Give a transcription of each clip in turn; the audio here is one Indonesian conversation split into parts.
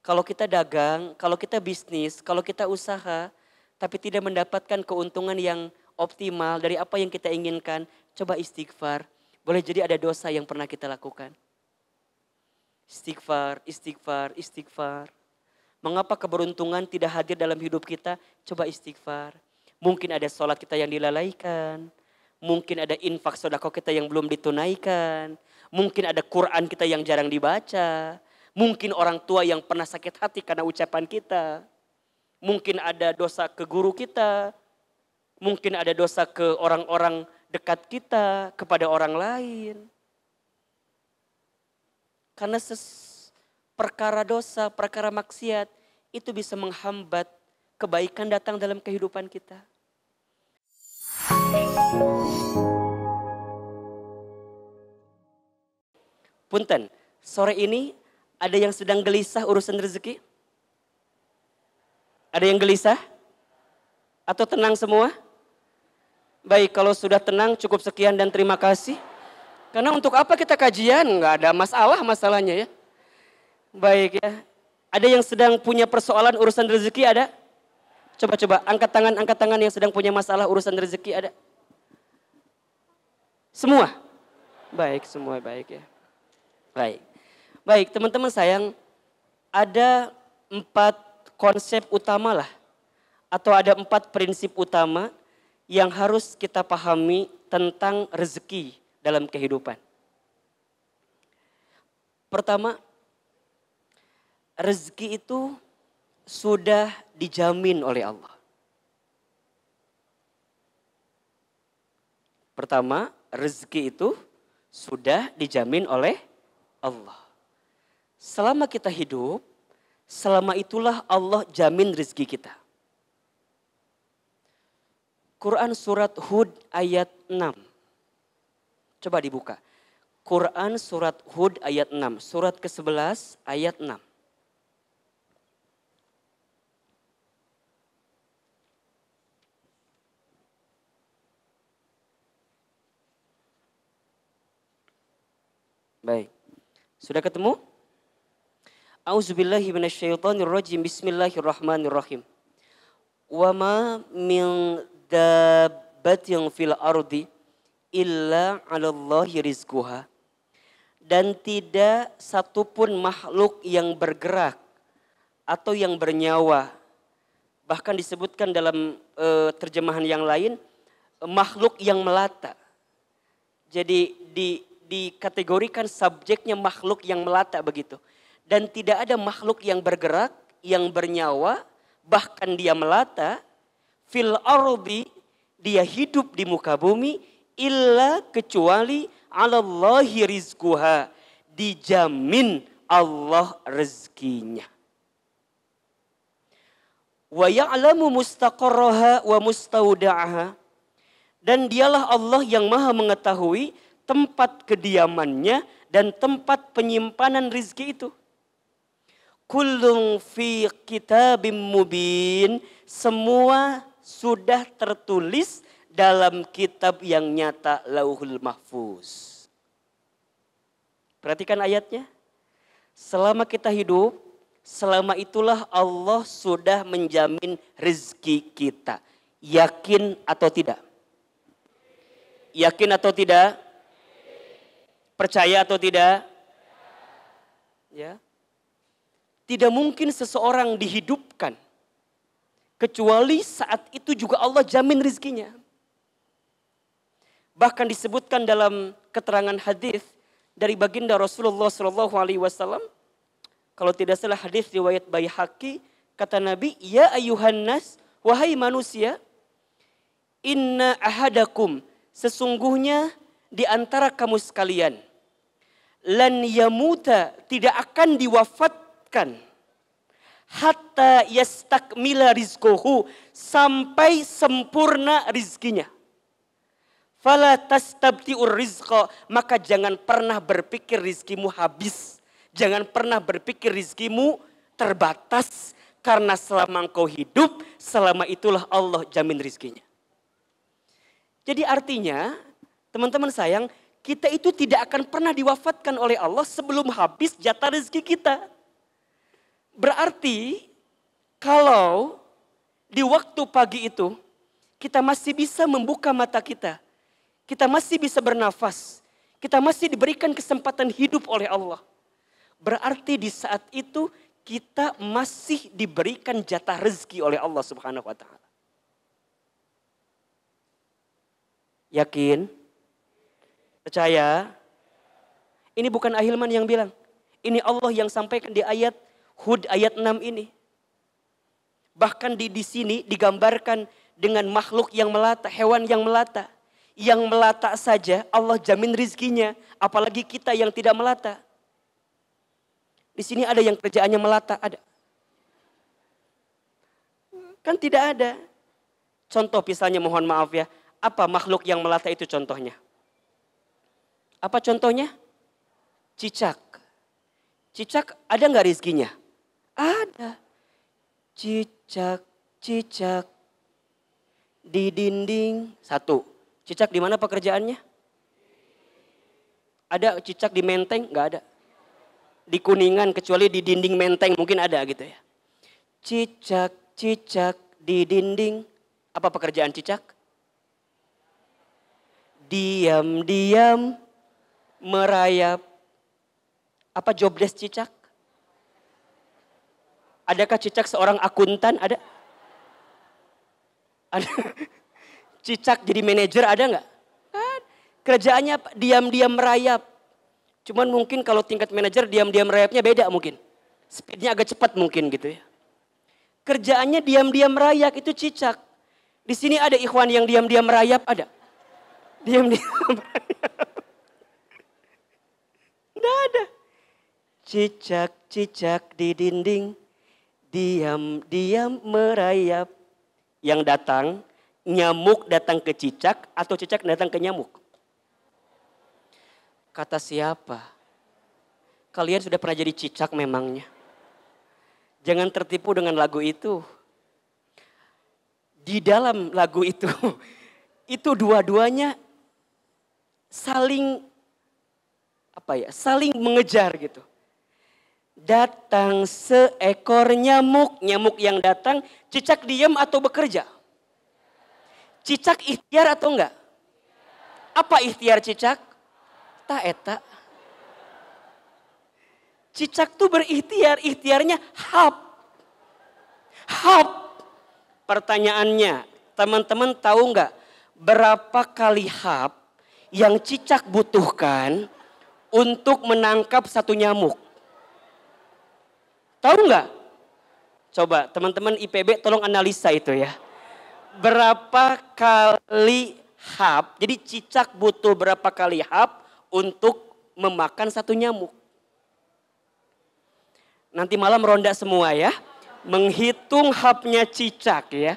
Kalau kita dagang, kalau kita bisnis, kalau kita usaha, tapi tidak mendapatkan keuntungan yang optimal dari apa yang kita inginkan, coba istighfar. Boleh jadi ada dosa yang pernah kita lakukan. Istighfar, istighfar, istighfar. Mengapa keberuntungan tidak hadir dalam hidup kita? Coba istighfar. Mungkin ada sholat kita yang dilalaikan. Mungkin ada infak sedekah kita yang belum ditunaikan. Mungkin ada Quran kita yang jarang dibaca. Mungkin orang tua yang pernah sakit hati karena ucapan kita. Mungkin ada dosa ke guru kita. Mungkin ada dosa ke orang-orang dekat kita, kepada orang lain. Karena perkara dosa, perkara maksiat itu bisa menghambat kebaikan datang dalam kehidupan kita. Punten, sore ini ada yang sedang gelisah urusan rezeki? Ada yang gelisah? Atau tenang semua? Baik, kalau sudah tenang cukup sekian dan terima kasih. Karena untuk apa kita kajian? Nggak ada masalahnya ya. Baik ya. Ada yang sedang punya persoalan urusan rezeki ada? Coba angkat tangan yang sedang punya masalah urusan rezeki ada? Semua? Baik, semua baik ya. Baik teman-teman sayang, ada 4 konsep utama lah. Atau ada 4 prinsip utama yang harus kita pahami tentang rezeki dalam kehidupan. Pertama, rezeki itu sudah dijamin oleh Allah. Pertama, rezeki itu sudah dijamin oleh Allah. Selama kita hidup, selama itulah Allah jamin rezeki kita. Quran surat Hud ayat 6. Coba dibuka. Quran surat Hud ayat 6. Surat ke-11 ayat 6. Baik. Sudah ketemu? A'udzubillahi minasyaitonirrajim. Bismillahirrahmanirrahim. Wa ma min dabbatin fil ardi illa 'alallahi rizquha. Dan tidak satupun makhluk yang bergerak atau yang bernyawa. Bahkan disebutkan dalam terjemahan yang lain, makhluk yang melata. Jadi dikategorikan subjeknya makhluk yang melata begitu. Dan tidak ada makhluk yang bergerak, yang bernyawa, bahkan dia melata, fil ardi, dia hidup di muka bumi, illa kecuali 'alallahi rizquha, dijamin Allah rezekinya. Wa ya'lamu mustaqarraha wa mustauda'aha, dan dialah Allah yang maha mengetahui tempat kediamannya dan tempat penyimpanan rizki itu. Kullun fi kitabim mubin, semua sudah tertulis dalam kitab yang nyata, Lauhul Mahfuz. Perhatikan ayatnya. Selama kita hidup, selama itulah Allah sudah menjamin rezeki kita. Yakin atau tidak? Yakin atau tidak? Percaya atau tidak? Ya. Tidak mungkin seseorang dihidupkan kecuali saat itu juga Allah jamin rezekinya. Bahkan disebutkan dalam keterangan hadis dari baginda Rasulullah SAW. Kalau tidak salah hadis riwayat Baihaqi, kata Nabi, ya ayuhan nas, wahai manusia, inna ahadakum, sesungguhnya di antara kamu sekalian, lan yamuta, tidak akan diwafatkan hatta yastakmila rizquhu, sampai sempurna rizkinya. Fala tastabti'ur rizqa, maka jangan pernah berpikir rizkimu habis. Jangan pernah berpikir rizkimu terbatas, karena selama engkau hidup, selama itulah Allah jamin rizkinya. Jadi artinya, teman-teman sayang, kita itu tidak akan pernah diwafatkan oleh Allah sebelum habis jatah rezeki kita. Berarti kalau di waktu pagi itu kita masih bisa membuka mata kita, kita masih bisa bernafas, kita masih diberikan kesempatan hidup oleh Allah. Berarti di saat itu kita masih diberikan jatah rezeki oleh Allah Subhanahu wa taala. Yakin? Percaya? Ini bukan Ahilman yang bilang. Ini Allah yang sampaikan di ayat Hud ayat 6 ini. Bahkan di sini digambarkan dengan makhluk yang melata, hewan yang melata. Yang melata saja Allah jamin rizkinya, apalagi kita yang tidak melata. Di sini ada yang kerjaannya melata, ada. Kan tidak ada. Contoh misalnya, mohon maaf ya, apa makhluk yang melata itu contohnya? Apa contohnya? Cicak. Cicak ada nggak rizkinya? Ada. Cicak, cicak di dinding. Satu. Cicak di mana pekerjaannya? Ada cicak di Menteng? Nggak ada. Di Kuningan kecuali di dinding Menteng mungkin ada gitu ya. Cicak, cicak di dinding. Apa pekerjaan cicak? Diam-diam merayap. Apa job desk cicak? Adakah cicak seorang akuntan? Ada? Ada. Cicak jadi manajer ada nggak? Kerjaannya diam-diam merayap. Cuman mungkin kalau tingkat manajer diam-diam merayapnya beda mungkin. Speednya agak cepat mungkin gitu ya. Kerjaannya diam-diam merayap itu cicak. Di sini ada ikhwan yang diam-diam merayap ada. Diam-diam merayap. Tidak ada. Cicak-cicak di dinding. Diam-diam merayap. Yang datang, nyamuk datang ke cicak atau cicak datang ke nyamuk? Kata siapa? Kalian sudah pernah jadi cicak memangnya. Jangan tertipu dengan lagu itu. Di dalam lagu itu dua-duanya saling saling mengejar gitu. Datang seekor nyamuk, nyamuk yang datang, cicak diam atau bekerja? Cicak ikhtiar atau enggak? Apa ikhtiar cicak? Tak eta. Cicak tuh berikhtiar, ikhtiarnya hap. Hap. Pertanyaannya, teman-teman tahu enggak berapa kali hap yang cicak butuhkan untuk menangkap satu nyamuk? Tahu enggak? Coba teman-teman IPB tolong analisa itu ya. Berapa kali hap, jadi cicak butuh berapa kali hap untuk memakan satu nyamuk. Nanti malam ronda semua ya. Menghitung hapnya cicak ya.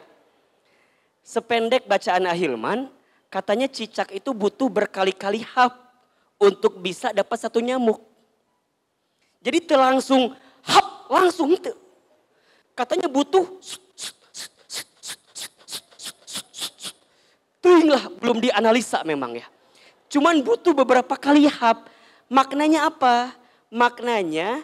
Sependek bacaan Ahilman, katanya cicak itu butuh berkali-kali hap untuk bisa dapat satu nyamuk. Jadi langsung hap, langsung itu. Katanya butuh lah, belum dianalisa memang ya. Cuman butuh beberapa kali hap. Maknanya apa? Maknanya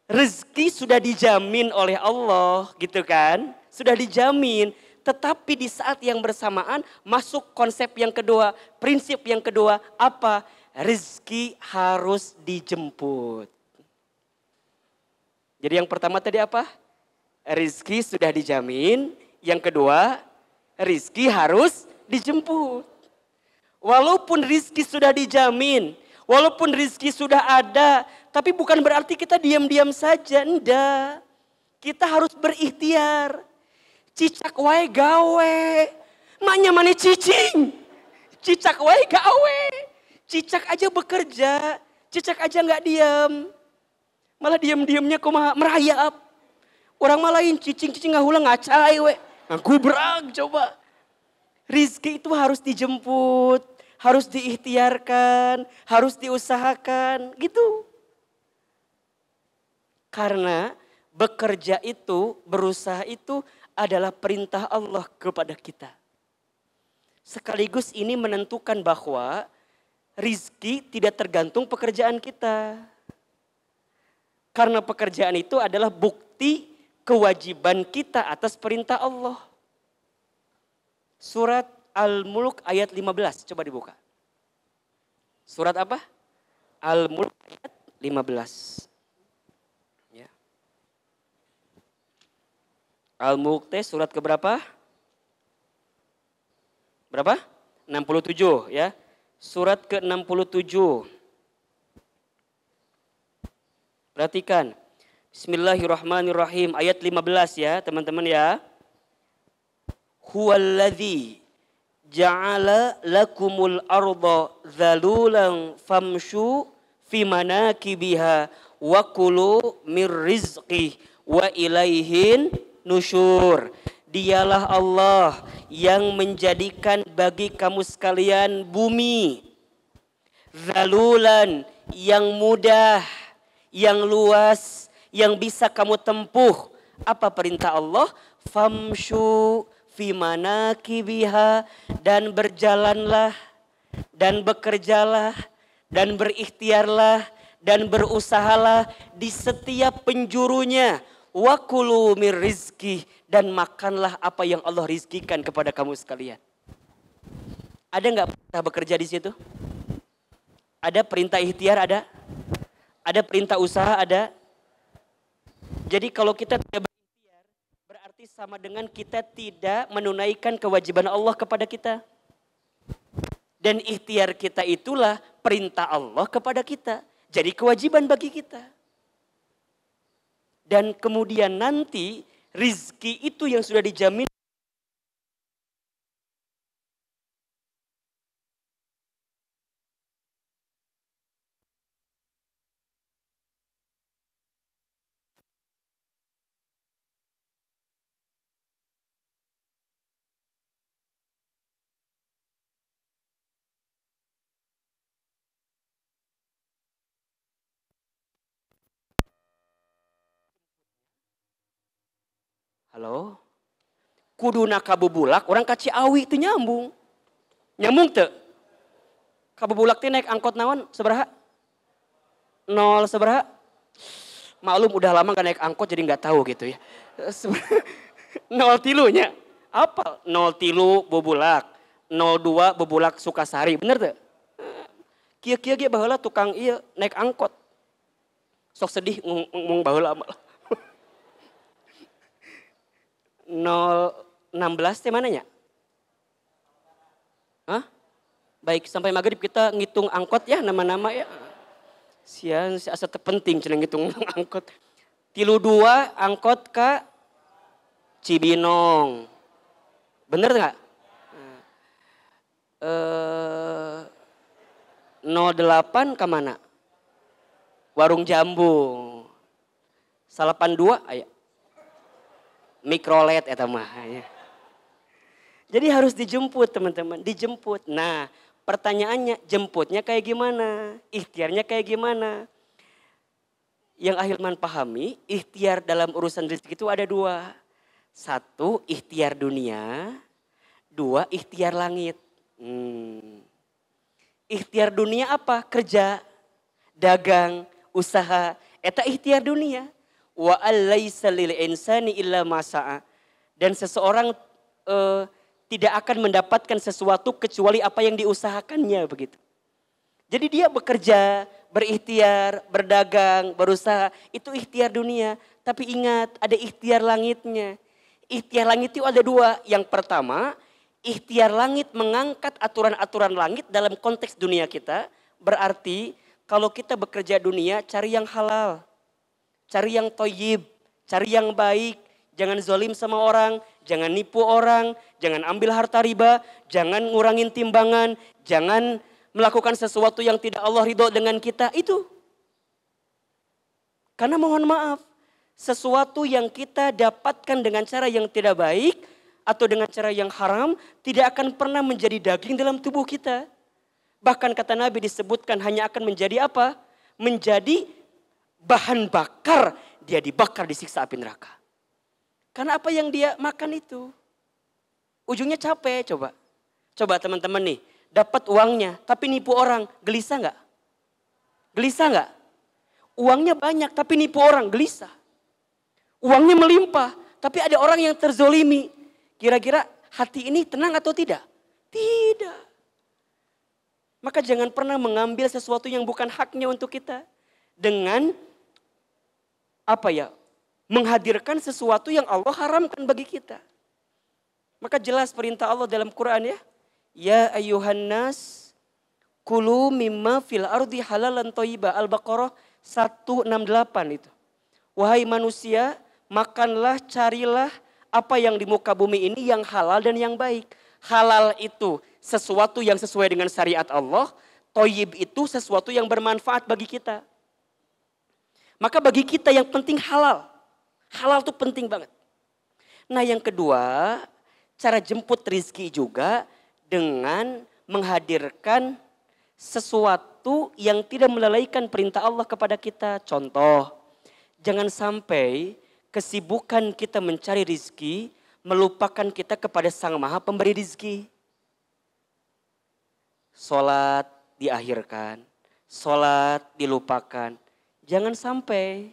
rezeki sudah dijamin oleh Allah gitu kan. Sudah dijamin. Tetapi di saat yang bersamaan masuk konsep yang kedua. Prinsip yang kedua apa? Rezeki harus dijemput. Jadi yang pertama tadi apa? Rezeki sudah dijamin. Yang kedua, rezeki harus dijemput. Walaupun rizki sudah dijamin, walaupun rizki sudah ada, tapi bukan berarti kita diam-diam saja, enggak. Kita harus berikhtiar. Cicak wae gawe, maknya mana cicing. Cicak wae gawe, cicak aja bekerja, cicak aja nggak diam. Malah diam-diamnya kumaha merayap. Orang malah lain cicing-cicing ngahulang ngacai we. Ngagubrak coba. Rizki itu harus dijemput, harus diikhtiarkan, harus diusahakan, gitu. Karena bekerja itu, berusaha itu adalah perintah Allah kepada kita. Sekaligus ini menentukan bahwa rizki tidak tergantung pekerjaan kita. Karena pekerjaan itu adalah bukti kewajiban kita atas perintah Allah. Surat Al-Mulk ayat 15, coba dibuka. Surat apa? Al-Mulk ayat 15. Ya. Al-Mulk surat keberapa? Berapa? 67 ya. Surat ke-67. Perhatikan. Bismillahirrahmanirrahim. Ayat 15 ya teman-teman ya. Huwallazi ja'ala lakumul arda zalulan famshu fi manakibiha wa kulu mir rizqih wa ilaihin nusyur. Dialah Allah yang menjadikan bagi kamu sekalian bumi zalulan, yang mudah, yang luas, yang bisa kamu tempuh. Apa perintah Allah? Famshu fi manakibiha, dan berjalanlah dan bekerjalah dan berikhtiarlah dan berusahalah di setiap penjurunya. Wa kulu mir rizki, dan makanlah apa yang Allah rizkikan kepada kamu sekalian. Ada nggak perintah bekerja di situ? Ada perintah ikhtiar, ada? Ada perintah usaha, ada? Jadi kalau kita tidak berikhtiar, berarti sama dengan kita tidak menunaikan kewajiban Allah kepada kita. Dan ikhtiar kita itulah perintah Allah kepada kita. Jadi kewajiban bagi kita. Dan kemudian nanti rizki itu yang sudah dijamin. Halo? Kuduna kabubulak, orang kaci awi itu nyambung. Nyambung tuh. Kabubulak itu naik angkot naon seberapa? 0 seberapa? Maklum udah lama gak naik angkot jadi gak tahu gitu ya. 0 tilunya. Apa? 0 tilu bubulak. 02 bubulak Sukasari. Bener tuh? Kia-kia baheula tukang iya naik angkot. Sok sedih ngomong baheula malah. 016 teh mananya? Hah? Baik, sampai maghrib kita ngitung angkot ya, nama-nama ya. Sian, asa terpenting cenah ngitung angkot. 32 angkot ke Cibinong. Bener nggak? 08 ke mana? Warung Jambung. 82 aya. Mikrolet eta mah. Jadi harus dijemput teman-teman, dijemput. Nah, pertanyaannya jemputnya kayak gimana? Ikhtiarnya kayak gimana? Yang Ahilman pahami, ikhtiar dalam urusan rezeki itu ada 2. 1, ikhtiar dunia. 2, ikhtiar langit. Ikhtiar dunia apa? Kerja, dagang, usaha. Eta ikhtiar dunia. Wa allaisa lil insani illa ma sa'a. Dan seseorang tidak akan mendapatkan sesuatu kecuali apa yang diusahakannya begitu. Jadi dia bekerja, berikhtiar, berdagang, berusaha, itu ikhtiar dunia. Tapi ingat, ada ikhtiar langitnya. Ikhtiar langit itu ada 2. Yang pertama, ikhtiar langit mengangkat aturan-aturan langit dalam konteks dunia kita. Berarti kalau kita bekerja dunia, cari yang halal. Cari yang toyib, cari yang baik, jangan zolim sama orang, jangan nipu orang, jangan ambil harta riba, jangan ngurangin timbangan, jangan melakukan sesuatu yang tidak Allah ridho dengan kita, itu. Karena mohon maaf, sesuatu yang kita dapatkan dengan cara yang tidak baik atau dengan cara yang haram tidak akan pernah menjadi daging dalam tubuh kita. Bahkan kata Nabi disebutkan hanya akan menjadi apa? Menjadi bahan bakar, dia dibakar disiksa api neraka. Karena apa yang dia makan itu. Ujungnya capek coba. Coba teman-teman nih, dapat uangnya tapi nipu orang, gelisah nggak? Gelisah nggak? Uangnya banyak tapi nipu orang, gelisah. Uangnya melimpah tapi ada orang yang terzolimi. Kira-kira hati ini tenang atau tidak? Tidak. Maka jangan pernah mengambil sesuatu yang bukan haknya untuk kita. Dengan menghadirkan sesuatu yang Allah haramkan bagi kita. Maka jelas perintah Allah dalam Quran ya. Ya ayuhan nas kulu mimma fil ardi halalan thayyibah. Al-Baqarah 168 itu. Wahai manusia, makanlah, carilah apa yang di muka bumi ini yang halal dan yang baik. Halal itu sesuatu yang sesuai dengan syariat Allah. Thayyib itu sesuatu yang bermanfaat bagi kita. Maka bagi kita yang penting halal. Halal itu penting banget. Nah yang kedua, cara jemput rizki juga dengan menghadirkan sesuatu yang tidak melalaikan perintah Allah kepada kita. Contoh, jangan sampai kesibukan kita mencari rizki melupakan kita kepada Sang Maha Pemberi rizki. Sholat diakhirkan, sholat dilupakan. Jangan sampai,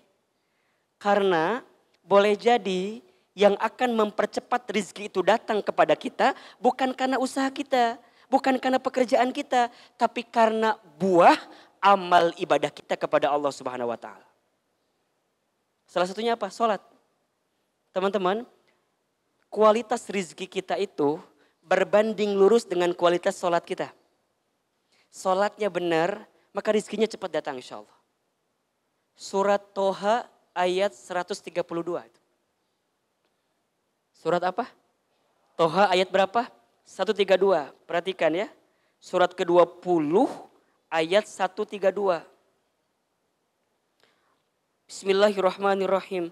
karena boleh jadi yang akan mempercepat rizki itu datang kepada kita bukan karena usaha kita, bukan karena pekerjaan kita, tapi karena buah amal ibadah kita kepada Allah Subhanahu wa taala. Salah satunya apa? Salat. Teman-teman, kualitas rizki kita itu berbanding lurus dengan kualitas salat kita. Salatnya benar, maka rizkinya cepat datang insya Allah. Surat Toha ayat 132 itu. Surat apa? Toha ayat berapa? 132. Perhatikan ya. Surat ke-20 ayat 132. Bismillahirrahmanirrahim.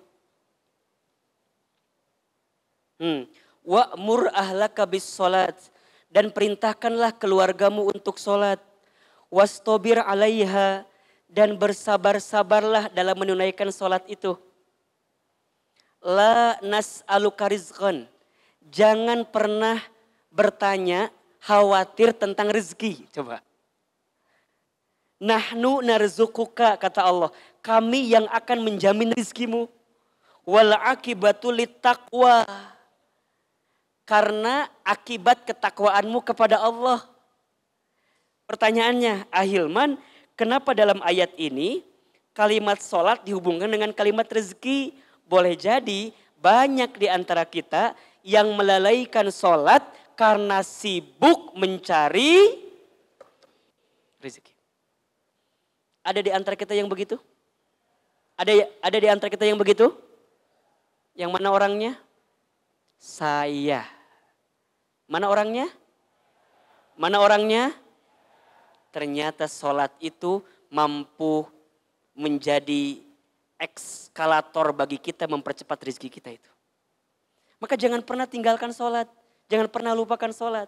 Wa'mur ahlaka bis salat. Dan perintahkanlah keluargamu untuk salat. Wastobir alaiha. Dan bersabar-sabarlah dalam menunaikan salat itu. La nas'aluka rizqan. Jangan pernah bertanya, khawatir tentang rezeki. Coba. Nahnu narzukuka, kata Allah. Kami yang akan menjamin rizkimu. Wal akibatu littaqwa. Karena akibat ketakwaanmu kepada Allah. Pertanyaannya, Ahilman, kenapa dalam ayat ini kalimat sholat dihubungkan dengan kalimat rezeki? Boleh jadi banyak di antara kita yang melalaikan sholat karena sibuk mencari rezeki. Ada di antara kita yang begitu? Ada di antara kita yang begitu? Yang mana orangnya? Saya. Mana orangnya? Mana orangnya? Ternyata sholat itu mampu menjadi eskalator bagi kita mempercepat rezeki kita itu. Maka jangan pernah tinggalkan sholat. Jangan pernah lupakan sholat.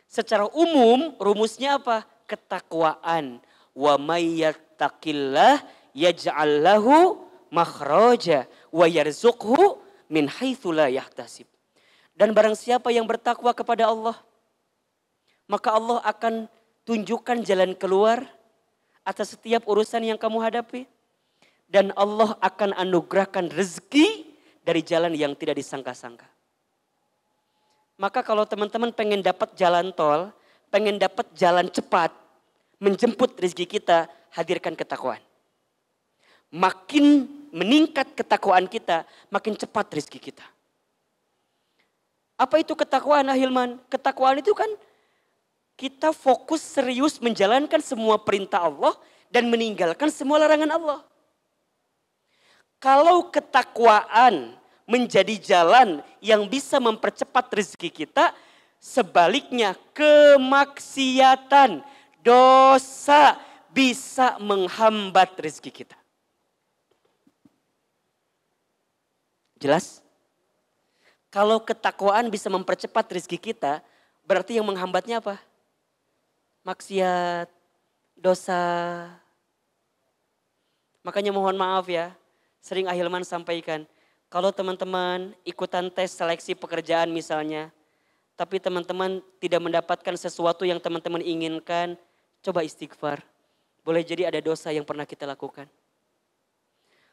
Secara umum rumusnya apa? Ketakwaan. Wa may yattaqillah yaj'al lahu makhraja wa yarzuqhu min haitsu la yahtasib. Dan barang siapa yang bertakwa kepada Allah, maka Allah akan tunjukkan jalan keluar atas setiap urusan yang kamu hadapi. Dan Allah akan anugerahkan rezeki dari jalan yang tidak disangka-sangka. Maka kalau teman-teman pengen dapat jalan tol, pengen dapat jalan cepat, menjemput rezeki kita, hadirkan ketakwaan. Makin meningkat ketakwaan kita, makin cepat rezeki kita. Apa itu ketakwaan, Ahilman? Ketakwaan itu kan kita fokus serius menjalankan semua perintah Allah dan meninggalkan semua larangan Allah. Kalau ketakwaan menjadi jalan yang bisa mempercepat rezeki kita, sebaliknya kemaksiatan, dosa bisa menghambat rezeki kita. Jelas? Kalau ketakwaan bisa mempercepat rezeki kita, berarti yang menghambatnya apa? Maksiat, dosa. Makanya mohon maaf ya, sering Ahilman sampaikan, kalau teman-teman ikutan tes seleksi pekerjaan misalnya, tapi teman-teman tidak mendapatkan sesuatu yang teman-teman inginkan, coba istighfar. Boleh jadi ada dosa yang pernah kita lakukan.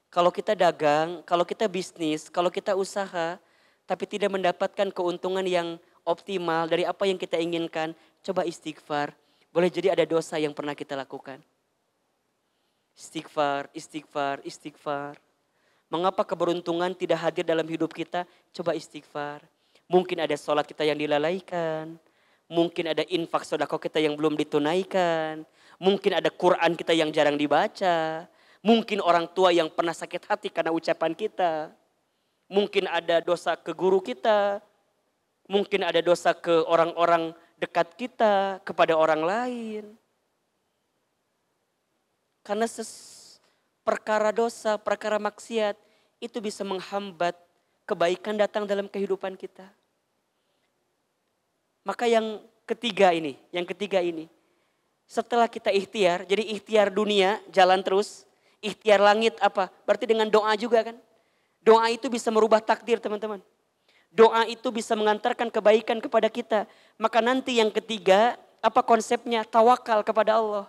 Kalau kita dagang, kalau kita bisnis, kalau kita usaha, tapi tidak mendapatkan keuntungan yang optimal dari apa yang kita inginkan, coba istighfar. Boleh jadi ada dosa yang pernah kita lakukan. Istighfar, istighfar, istighfar. Mengapa keberuntungan tidak hadir dalam hidup kita? Coba istighfar. Mungkin ada sholat kita yang dilalaikan. Mungkin ada infak sedekah kita yang belum ditunaikan. Mungkin ada Quran kita yang jarang dibaca. Mungkin orang tua yang pernah sakit hati karena ucapan kita. Mungkin ada dosa ke guru kita. Mungkin ada dosa ke orang-orang dekat kita, kepada orang lain. Karena perkara dosa, perkara maksiat itu bisa menghambat kebaikan datang dalam kehidupan kita. Maka yang ketiga ini, setelah kita ikhtiar, jadi ikhtiar dunia jalan terus, ikhtiar langit apa? Berarti dengan doa juga kan? Doa itu bisa merubah takdir teman-teman. Doa itu bisa mengantarkan kebaikan kepada kita. Maka nanti yang ketiga, apa konsepnya? Tawakal kepada Allah.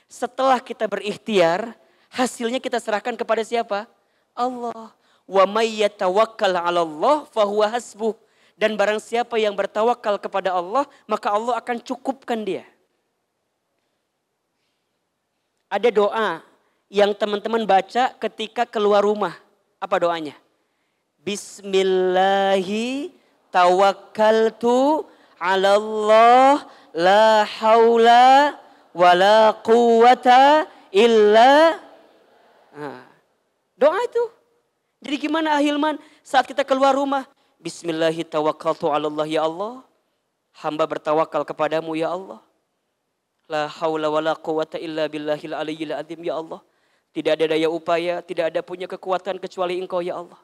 Setelah kita berikhtiar, hasilnya kita serahkan kepada siapa? Allah. Wa may yatawakkal 'ala Allah fahuwa hasbuh. Dan barang siapa yang bertawakal kepada Allah, maka Allah akan cukupkan dia. Ada doa yang teman-teman baca ketika keluar rumah. Apa doanya? Bismillahi tawakkaltu 'ala Allah la haula wala quwata illa. Doa itu. Jadi gimana Ahilman saat kita keluar rumah? Bismillahi tawakkaltu 'ala Allah ya Allah. Hamba bertawakal kepadamu ya Allah. La haula wala quwata illa billahil aliyyil azim ya Allah. Tidak ada daya upaya, tidak ada punya kekuatan kecuali Engkau ya Allah.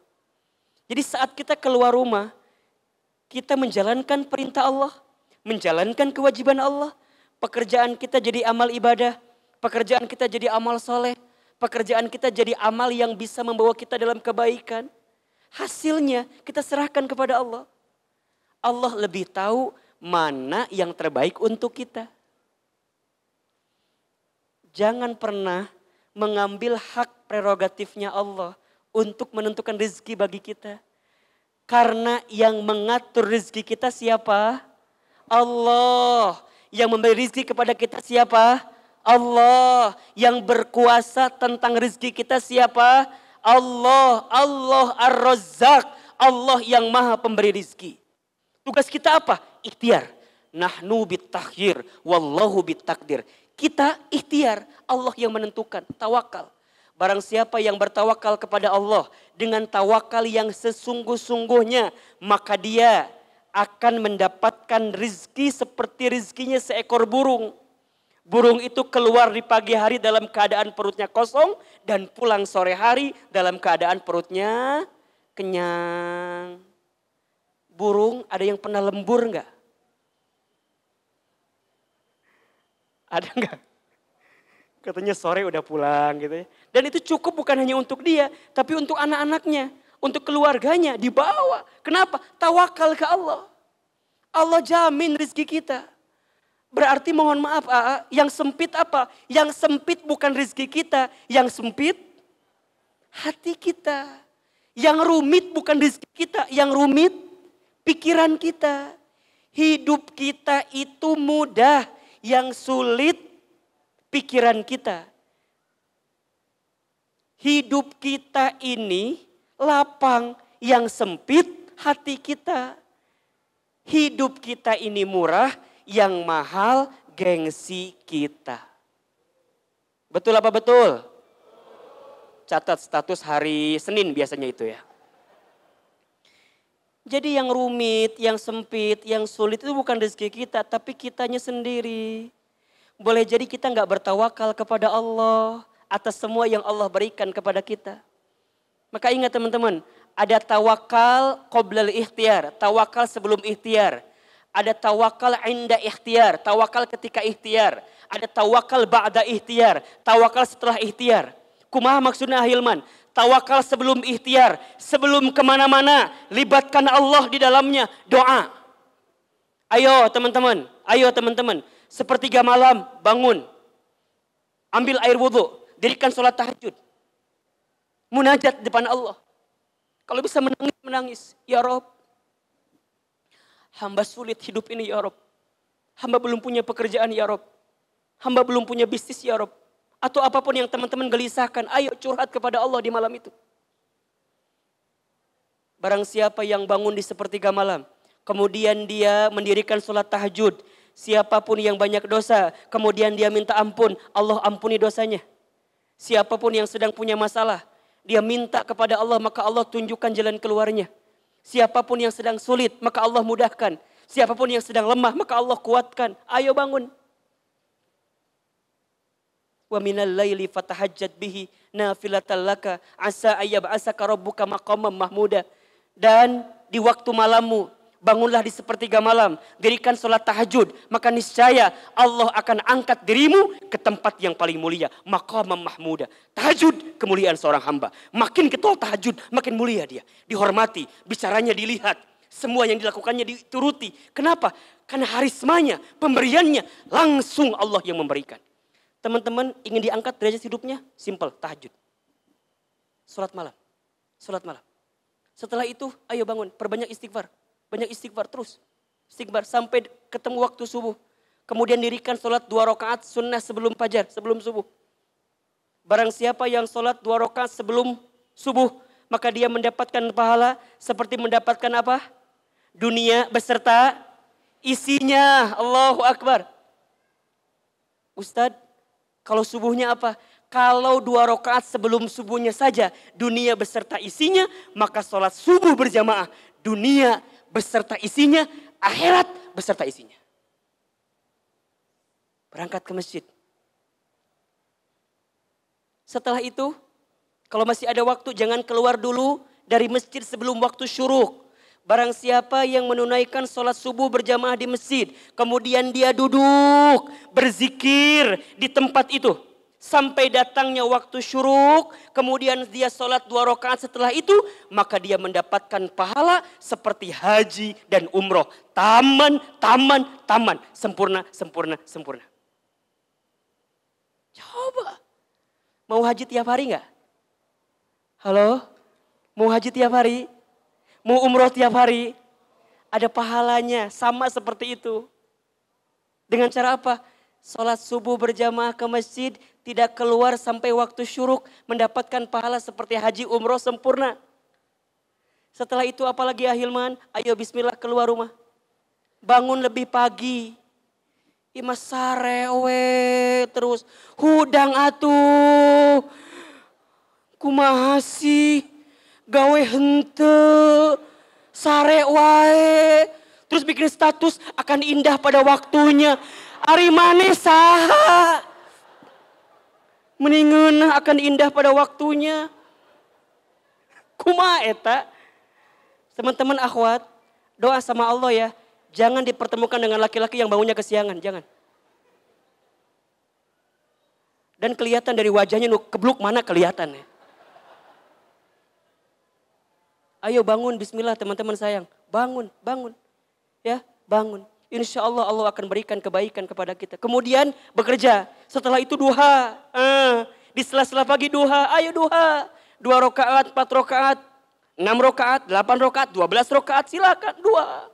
Jadi saat kita keluar rumah, kita menjalankan perintah Allah, menjalankan kewajiban Allah. Pekerjaan kita jadi amal ibadah, pekerjaan kita jadi amal soleh, pekerjaan kita jadi amal yang bisa membawa kita dalam kebaikan. Hasilnya kita serahkan kepada Allah. Allah lebih tahu mana yang terbaik untuk kita. Jangan pernah mengambil hak prerogatifnya Allah untuk menentukan rezeki bagi kita. Karena yang mengatur rezeki kita siapa? Allah. Yang memberi rezeki kepada kita siapa? Allah. Yang berkuasa tentang rezeki kita siapa? Allah. Allah Ar-Razzaq. Allah yang maha pemberi rezeki. Tugas kita apa? Ikhtiar. Nahnu bitakhir, wallahu bitakdir. Kita ikhtiar, Allah yang menentukan, tawakal. Barang siapa yang bertawakal kepada Allah dengan tawakal yang sesungguh-sungguhnya, maka dia akan mendapatkan rizki seperti rizkinya seekor burung. Burung itu keluar di pagi hari dalam keadaan perutnya kosong dan pulang sore hari dalam keadaan perutnya kenyang. Burung ada yang pernah lembur enggak? Ada enggak? Katanya sore udah pulang gitu ya. Dan itu cukup bukan hanya untuk dia, tapi untuk anak-anaknya, untuk keluarganya dibawa. Kenapa? Tawakal ke Allah. Allah jamin rezeki kita. Berarti mohon maaf yang sempit apa? Yang sempit bukan rezeki kita, yang sempit hati kita. Yang rumit bukan rezeki kita, yang rumit pikiran kita. Hidup kita itu mudah, yang sulit pikiran kita. Hidup kita ini lapang, yang sempit hati kita. Hidup kita ini murah, yang mahal gengsi kita. Betul apa betul? Catat status hari Senin biasanya itu ya. Jadi yang rumit, yang sempit, yang sulit itu bukan rezeki kita, tapi kitanya sendiri. Boleh jadi kita nggak bertawakal kepada Allah atas semua yang Allah berikan kepada kita. Maka ingat teman-teman, ada tawakal qoblal ikhtiar, tawakal sebelum ikhtiar. Ada tawakal inda ikhtiar, tawakal ketika ikhtiar. Ada tawakal ba'da ikhtiar, tawakal setelah ikhtiar. Kumaha maksudnya Hilman? Tawakal sebelum ikhtiar, sebelum kemana-mana, libatkan Allah di dalamnya, doa. Ayo teman-teman, sepertiga malam bangun, ambil air wudhu, dirikan sholat tahajud. Munajat di depan Allah. Kalau bisa menangis, menangis. Ya Rob, hamba sulit hidup ini ya Rob. Hamba belum punya pekerjaan ya Rob. Hamba belum punya bisnis ya Rob. Atau apapun yang teman-teman gelisahkan. Ayo curhat kepada Allah di malam itu. Barang siapa yang bangun di sepertiga malam. Kemudian dia mendirikan sholat tahajud. Siapapun yang banyak dosa. Kemudian dia minta ampun. Allah ampuni dosanya. Siapapun yang sedang punya masalah. Dia minta kepada Allah. Maka Allah tunjukkan jalan keluarnya. Siapapun yang sedang sulit. Maka Allah mudahkan. Siapapun yang sedang lemah. Maka Allah kuatkan. Ayo bangun. Wa minal laili fatahajjat bihi nafilatan laka asa ayyab'asaka rabbuka maqamam mahmuda. Dan di waktu malammu, bangunlah di sepertiga malam, dirikan sholat tahajud, maka niscaya Allah akan angkat dirimu ke tempat yang paling mulia, maqamam mahmuda. Tahajud, kemuliaan seorang hamba. Makin ketol tahajud, makin mulia dia. Dihormati, bicaranya dilihat, semua yang dilakukannya dituruti. Kenapa? Karena harismanya, pemberiannya, langsung Allah yang memberikan. Teman-teman ingin diangkat derajat hidupnya? Simple, tahajud. Sholat malam, sholat malam. Setelah itu, ayo bangun, perbanyak istighfar. Banyak istighfar terus. Istighfar sampai ketemu waktu subuh. Kemudian dirikan sholat 2 rakaat sunnah sebelum fajar, sebelum subuh. Barang siapa yang sholat 2 rakaat sebelum subuh, maka dia mendapatkan pahala seperti mendapatkan apa? Dunia beserta isinya. Allahu Akbar. Ustadz, kalau subuhnya apa? Kalau 2 rakaat sebelum subuhnya saja dunia beserta isinya, maka sholat subuh berjamaah dunia beserta isinya, akhirat beserta isinya. Berangkat ke masjid. Setelah itu, kalau masih ada waktu jangan keluar dulu dari masjid sebelum waktu syuruk. Barang siapa yang menunaikan sholat subuh berjamaah di masjid, kemudian dia duduk berzikir di tempat itu. Sampai datangnya waktu syuruk, kemudian dia sholat 2 rakaat setelah itu, maka dia mendapatkan pahala seperti haji dan umroh. Taman, taman, taman. Sempurna, sempurna, sempurna. Coba. Mau haji tiap hari enggak? Halo? Mau haji tiap hari? Mau umroh tiap hari? Ada pahalanya, sama seperti itu. Dengan cara apa? Sholat subuh berjamaah ke masjid, tidak keluar sampai waktu syuruk, mendapatkan pahala seperti haji umroh sempurna. Setelah itu apalagi ya Hilman? Ayo bismillah keluar rumah. Bangun lebih pagi. Ima sarewe terus. Hudang atuh. Kumaha sih? Gawe hente. Sare wae. Terus bikin status akan indah pada waktunya. Ari maneh saha? Mendingan akan indah pada waktunya. Kumaha eta? Teman-teman akhwat, doa sama Allah ya. Jangan dipertemukan dengan laki-laki yang bangunnya kesiangan, jangan. Dan kelihatan dari wajahnya kebluk mana kelihatan ya. Ayo bangun, bismillah teman-teman sayang. Bangun, bangun. Ya, bangun. Insya Allah Allah akan berikan kebaikan kepada kita. Kemudian bekerja. Setelah itu duha. Di sela-sela pagi duha. Ayo duha. 2 rakaat, 4 rakaat, 6 rakaat, 8 rakaat, 12 rakaat. Silakan duha.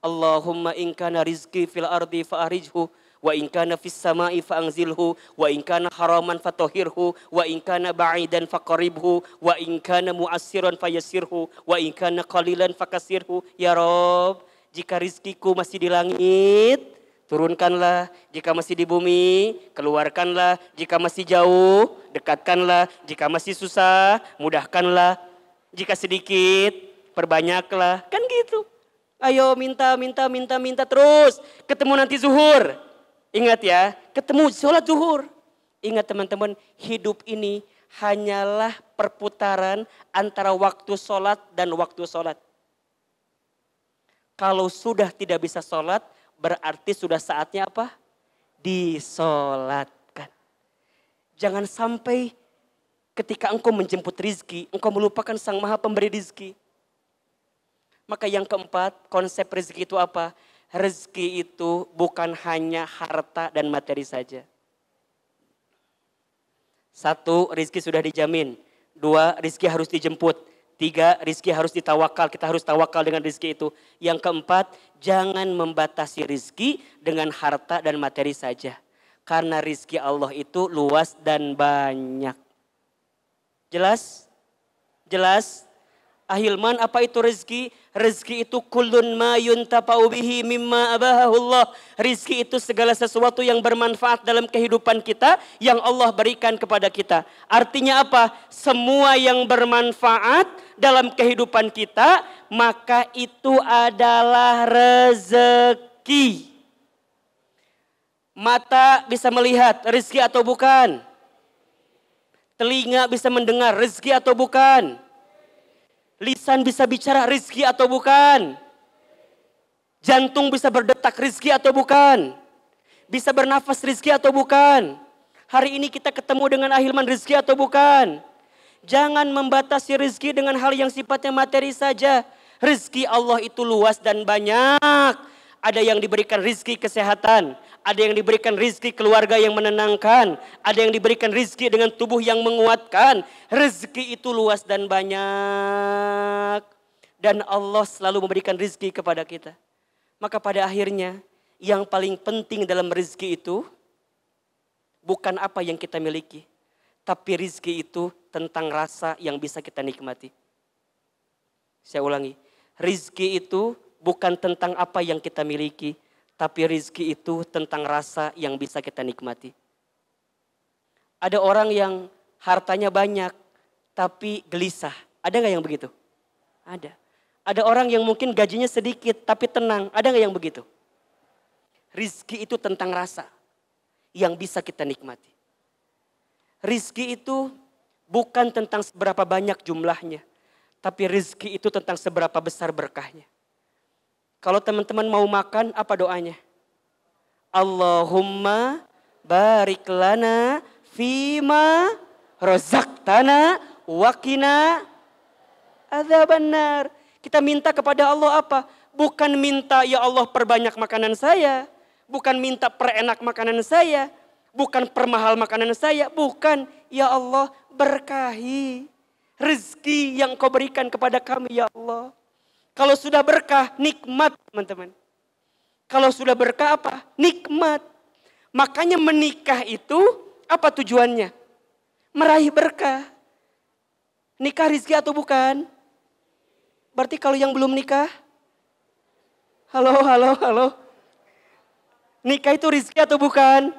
Allahumma in kana rizki fil ardi fa'arijhu. Wa in kana fis sama'i fa'anzilhu. Wa in kana haraman fatohirhu. Wa in kana ba'idan faqaribhu. Wa in kana mu'assiran fayasirhu. Wa in kana qalilan fakasirhu. Ya Rob. Jika rizkiku masih di langit, turunkanlah. Jika masih di bumi, keluarkanlah. Jika masih jauh, dekatkanlah. Jika masih susah, mudahkanlah. Jika sedikit, perbanyaklah. Kan gitu. Ayo minta, minta, minta, minta terus. Ketemu nanti zuhur. Ingat ya, ketemu sholat zuhur. Ingat teman-teman, hidup ini hanyalah perputaran antara waktu sholat dan waktu sholat. Kalau sudah tidak bisa sholat, berarti sudah saatnya apa? Disolatkan. Jangan sampai ketika engkau menjemput rizki, engkau melupakan sang maha pemberi rizki. Maka yang keempat, konsep rizki itu apa? Rezeki itu bukan hanya harta dan materi saja. 1, rizki sudah dijamin. 2, rizki harus dijemput. 3, rizki harus ditawakal. Kita harus tawakal dengan rizki itu. Yang keempat, jangan membatasi rizki dengan harta dan materi saja. Karena rizki Allah itu luas dan banyak. Jelas? Jelas? Ahilman, apa itu rezeki? Rezeki itu kullun ma yuntafa'u bihi mimma abahahullah. Rezeki itu segala sesuatu yang bermanfaat dalam kehidupan kita yang Allah berikan kepada kita. Artinya apa? Semua yang bermanfaat dalam kehidupan kita, maka itu adalah rezeki. Mata bisa melihat, rezeki atau bukan? Telinga bisa mendengar, rezeki atau bukan? Lisan bisa bicara, rizki atau bukan? Jantung bisa berdetak, rizki atau bukan? Bisa bernafas, rizki atau bukan? Hari ini kita ketemu dengan ahilman, rizki atau bukan? Jangan membatasi rizki dengan hal yang sifatnya materi saja. Rizki Allah itu luas dan banyak. Ada yang diberikan rizki kesehatan, ada yang diberikan rizki keluarga yang menenangkan, ada yang diberikan rizki dengan tubuh yang menguatkan. Rizki itu luas dan banyak. Dan Allah selalu memberikan rizki kepada kita. Maka pada akhirnya yang paling penting dalam rizki itu bukan apa yang kita miliki. Tapi rizki itu tentang rasa yang bisa kita nikmati. Saya ulangi, rizki itu bukan tentang apa yang kita miliki, tapi rizki itu tentang rasa yang bisa kita nikmati. Ada orang yang hartanya banyak, tapi gelisah. Ada nggak yang begitu? Ada. Ada orang yang mungkin gajinya sedikit, tapi tenang. Ada nggak yang begitu? Rizki itu tentang rasa yang bisa kita nikmati. Rizki itu bukan tentang seberapa banyak jumlahnya, tapi rizki itu tentang seberapa besar berkahnya. Kalau teman-teman mau makan, apa doanya? Allahumma barik lana fima rozaqtana waqina adzabannar. Kita minta kepada Allah apa? Bukan minta ya Allah perbanyak makanan saya. Bukan minta perenak makanan saya. Bukan permahal makanan saya. Bukan, ya Allah berkahi rezeki yang kau berikan kepada kami ya Allah. Kalau sudah berkah, nikmat teman-teman. Kalau sudah berkah apa? Nikmat. Makanya menikah itu apa tujuannya? Meraih berkah. Nikah rizki atau bukan? Berarti kalau yang belum nikah? Halo. Nikah itu rizki atau bukan?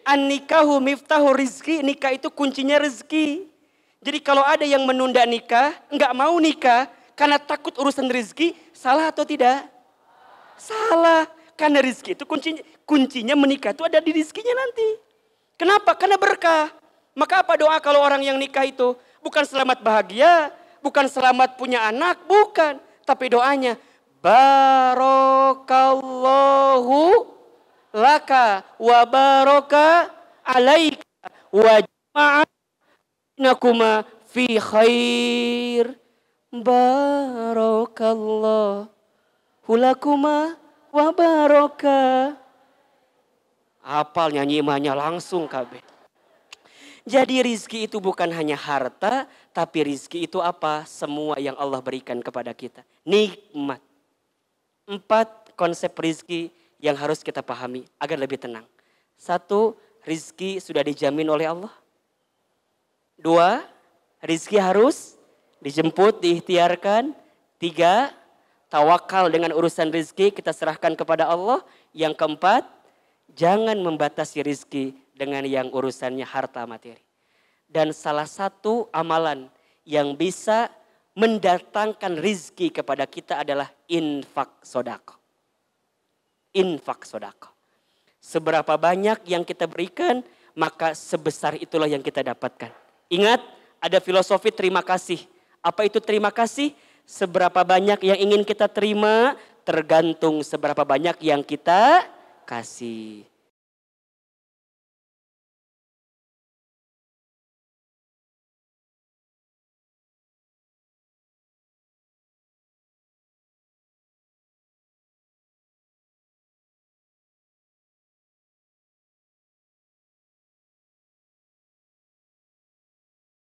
An-nikahu miftahu rizki. Nikah itu kuncinya rezeki. Jadi kalau ada yang menunda nikah, enggak mau nikah, karena takut urusan rezeki, salah atau tidak? Salah. Karena rezeki itu kuncinya menikah itu ada di rezekinya nanti. Kenapa? Karena berkah. Maka apa doa kalau orang yang nikah itu? Bukan selamat bahagia, bukan selamat punya anak, bukan. Tapi doanya, Barokallahu laka wa baraka alaika wa jama'anakuma fi khair. Barakallahu lakuma wa baraka. Hafal nyanyi imahnya langsung kabeh. Jadi rizki itu bukan hanya harta, tapi rizki itu apa? Semua yang Allah berikan kepada kita. Nikmat. 4 konsep rizki yang harus kita pahami agar lebih tenang. 1, rizki sudah dijamin oleh Allah. 2, rizki harus dijemput, diikhtiarkan. 3, tawakal dengan urusan rizki kita serahkan kepada Allah. Yang keempat, jangan membatasi rizki dengan yang urusannya harta materi. Dan salah satu amalan yang bisa mendatangkan rizki kepada kita adalah infak sodako. Infak sodako. Seberapa banyak yang kita berikan, maka sebesar itulah yang kita dapatkan. Ingat, ada filosofi terima kasih. Apa itu terima kasih? Seberapa banyak yang ingin kita terima, tergantung seberapa banyak yang kita kasih.